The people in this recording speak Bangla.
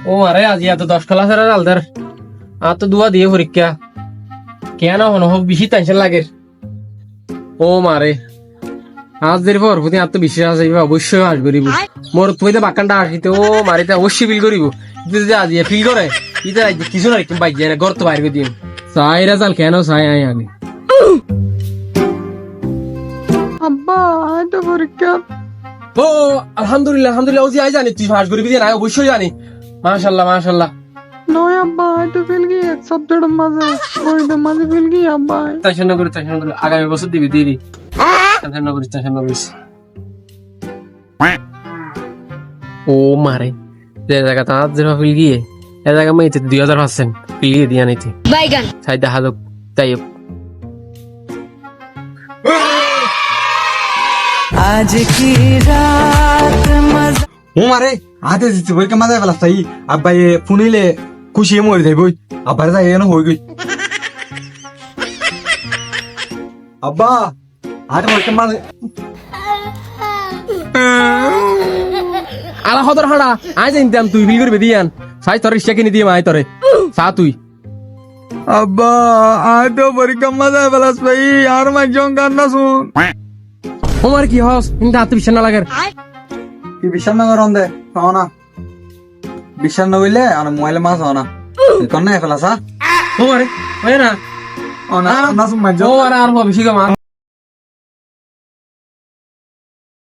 ও আরে আজি এত 10 ক্লাসের আলদার আর তো দুয়া দিয়ে পরীক্ষা কেন হন হোক বেশি টেনশন লাগে ও মারে আজ দের পর প্রতি আর তো বিশ্বাস আছে অবশ্যই আস করিব মোর তুই তো বাকানটা আসিতে ও মারিতে অবশ্যই ফিল করিব যদি আজি ফিল করে ইতা কিছু না একটু বাইক যায় না ঘর তো বাইরে দিন চাই রেজাল কেন চাই আমি আব্বা তো পরীক্ষা ও আলহামদুলিল্লাহ আলহামদুলিল্লাহ ওজি আই জানি তুই পাস করবি না অবশ্যই জানি মাশাআল্লাহ মাশাআল্লাহ নয় আব্বা তো ফেল গিয়ে এক সাবজেক্টের মাঝে ওইটার মাঝে ফেল গিয়ে আব্বা টেনশন না করে আগামী বছর দিবি টেনশন না করিস ও মারে যে জায়গা তার যে ফিল গিয়ে এ জায়গা মাইতে 2000% ফিল গিয়ে দিয়া নিতে বাইগান সাই দেখা লোক তাই आज की रात मजा ও মারে হাতে দিচ্ছে বই কে মাথায় ফেলাস তাই আব্বাই ফুনিলে খুশি মরে যাই বই আব্বার যাই এনে হয়ে গই আব্বা হাতে বই কে মাথায় আলা হদর হাড়া আই জানতাম তুই ফিল করবি দিয়ান সাই তোর রিক্সা কিনে দিয়ে মাই তোরে সা তুই আব্বা আটো পরীক্ষা মাথায় ফেলাস ভাই আর মাই জন কান্না শুন তোমার কি হস কিন্তু আত্মবিশ্বাস না লাগে কি বিশ্বাস না করন দে পাও না বিশ্বাস না হইলে আর মোবাইলে মাছ হও না কন্যা ফেলাস তোমারে হয় না না না শুন মাই ও আর বেশি কমা